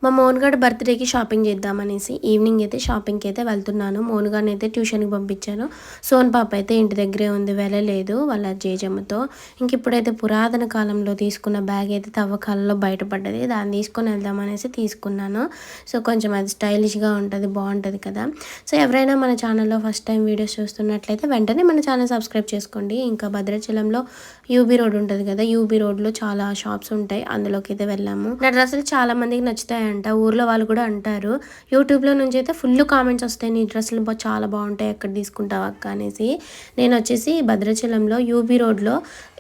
మా మోనుగాడు బర్త్డేకి shopping చేద్దామనేసి evening అయితే షాపింగ్కి అయితే వెళ్తున్నాను. మోనుగాడిని అయితే ట్యూషన్కి పంపించాను. సోన్ పాప అయితే ఇంటి దగ్గరే ఉంది, వెళ్ళలేదు వాళ్ళ జేజమ్మతో. ఇంక ఇప్పుడైతే పురాతన కాలంలో తీసుకున్న బ్యాగ్ అయితే తవ్వకాలలో బయటపడ్డది. దాన్ని తీసుకొని వెళ్దామనేసి తీసుకున్నాను. సో కొంచెం అది స్టైలిష్గా ఉంటుంది, బాగుంటుంది కదా. సో ఎవరైనా మన ఛానల్లో ఫస్ట్ టైం వీడియోస్ చూస్తున్నట్లయితే వెంటనే మన ఛానల్ సబ్స్క్రైబ్ చేసుకోండి. ఇంకా భద్రాచలంలో యూబీ రోడ్ ఉంటుంది కదా, యూబీ రోడ్లో చాలా షాప్స్ ఉంటాయి, అందులోకి అయితే వెళ్ళాము. నా డ్రెస్సులు చాలా మందికి నచ్చుతాయి, ఊర్లో వాళ్ళు కూడా అంటారు. యూట్యూబ్లో నుంచి అయితే ఫుల్ కామెంట్స్ వస్తాయి, నీ డ్రెస్సులు చాలా బాగుంటాయి, ఎక్కడ తీసుకుంటావు అక్క అనేసి. నేను వచ్చేసి భద్రాచలంలో యూబీ రోడ్లో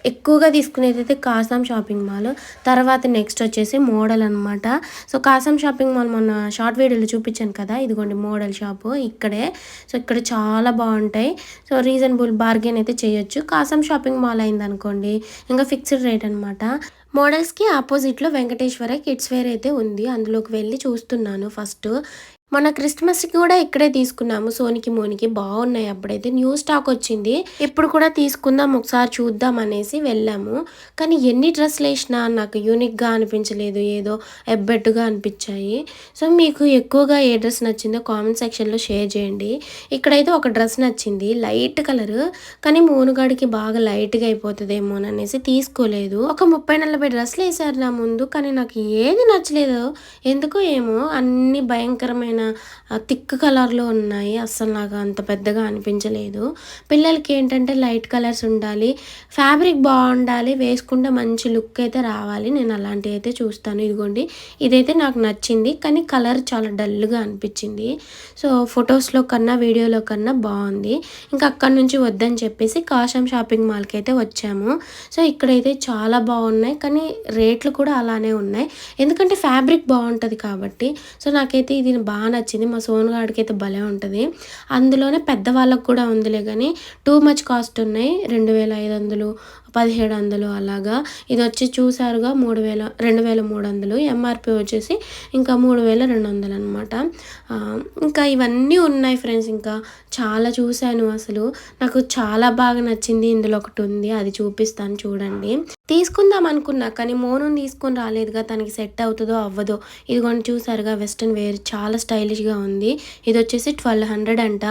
ఎక్కువగా తీసుకునేది అయితే కాసాం షాపింగ్ మాల్, తర్వాత నెక్స్ట్ వచ్చేసి మోడల్ అనమాట. సో కాసాం షాపింగ్ మాల్ మొన్న షార్ట్ వీడియోలో చూపించాను కదా, ఇదిగోండి మోడల్ షాపు ఇక్కడే. సో ఇక్కడ చాలా బాగుంటాయి. సో రీజనబుల్ బార్గెన్ అయితే చేయొచ్చు. కాసాం షాపింగ్ మాల్ అయింది అనుకోండి ఇంకా ఫిక్స్డ్ రేట్ అనమాట. మోడల్స్కి ఆపోజిట్లో వెంకటేశ్వర కిడ్స్ వేర్ అయితే ఉంది, అందులోకి వెళ్ళి చూస్తున్నాను ఫస్ట్. మన క్రిస్మస్కి కూడా ఇక్కడే తీసుకున్నాము, సోనికి మోనికి బాగున్నాయి. అప్పుడైతే న్యూ స్టాక్ వచ్చింది, ఇప్పుడు కూడా తీసుకుందాం ఒకసారి చూద్దాం అనేసి వెళ్ళాము. కానీ ఎన్ని డ్రెస్సులు వేసినా నాకు యూనిక్గా అనిపించలేదు, ఏదో ఎబ్బెట్టుగా అనిపించాయి. సో మీకు ఎక్కువగా ఏ డ్రెస్ నచ్చిందో కామెంట్ సెక్షన్లో షేర్ చేయండి. ఇక్కడైతే ఒక డ్రెస్ నచ్చింది, లైట్ కలర్, కానీ మోనుగాడికి బాగా లైట్గా అయిపోతుందేమో అనేసి తీసుకోలేదు. ఒక 30-40 డ్రెస్సులు వేసారు నా ముందు, కానీ నాకు ఏది నచ్చలేదు ఎందుకో ఏమో. అన్ని భయంకరమైన థిక్ కలర్లో ఉన్నాయి, అస్సలు నాకు అంత పెద్దగా అనిపించలేదు. పిల్లలకి ఏంటంటే లైట్ కలర్స్ ఉండాలి, ఫ్యాబ్రిక్ బాగుండాలి, వేసుకుంటే మంచి లుక్ అయితే రావాలి. నేను అలాంటివి అయితే చూస్తాను. ఇదిగోండి ఇదైతే నాకు నచ్చింది, కానీ కలర్ చాలా డల్గా అనిపించింది. సో ఫొటోస్లో కన్నా వీడియోలో కన్నా బాగుంది. ఇంకా అక్కడి నుంచి వద్దని చెప్పేసి కాసాం షాపింగ్ మాల్కి అయితే వచ్చాము. సో ఇక్కడైతే చాలా బాగున్నాయి, కానీ రేట్లు కూడా అలానే ఉన్నాయి, ఎందుకంటే ఫ్యాబ్రిక్ బాగుంటుంది కాబట్టి. సో నాకైతే ఇది బాగా నచ్చింది. మా సోనుగాడికి అయితే భలే ఉంటుంది. అందులోనే పెద్దవాళ్ళకు కూడా ఉందిలే, కానీ టూ మచ్ కాస్ట్ ఉన్నాయి. 2500, 1700 అలాగా. ఇది వచ్చి చూసారుగా 2300, ఎంఆర్పి వచ్చేసి ఇంకా 3200 అనమాట. ఇంకా ఇవన్నీ ఉన్నాయి ఫ్రెండ్స్, ఇంకా చాలా చూశాను. అసలు నాకు చాలా బాగా నచ్చింది. ఇందులో ఒకటి ఉంది, అది చూపిస్తాను చూడండి. తీసుకుందాం అనుకున్నా, కానీ మోనుని తీసుకొని రాలేదుగా, తనకి సెట్ అవుతుందో అవ్వదో. ఇదిగోండి చూసారుగా వెస్ట్రన్ వేర్, చాలా స్టైలిష్గా ఉంది. ఇది వచ్చేసి 1200 అంట.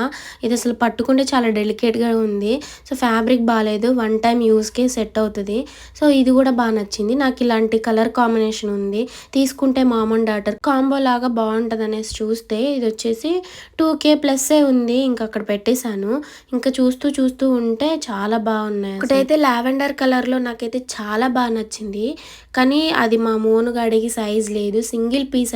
ఇది అసలు పట్టుకుంటే చాలా డెలికేట్గా ఉంది. సో ఫ్యాబ్రిక్ బాగాలేదు, వన్ టైం యూస్కే సెట్ అవుతుంది. సో ఇది కూడా బాగా నచ్చింది నాకు. ఇలాంటి కలర్ కాంబినేషన్ ఉంది, తీసుకుంటే మామ్ అండ్ డాటర్ కాంబో లాగా బాగుంటుంది అనేసి చూస్తే ఇది వచ్చేసి 2K ప్లస్సే ఉంది. ఇంకా అక్కడ పెట్టేశాను. ఇంకా చూస్తూ ఉంటే చాలా బాగున్నాయి. ఒకటైతే లావెండర్ కలర్లో నాకైతే చాలా బాగా నచ్చింది, కానీ అది మా మోనుగాడికి సైజ్ లేదు, సింగిల్ పీస్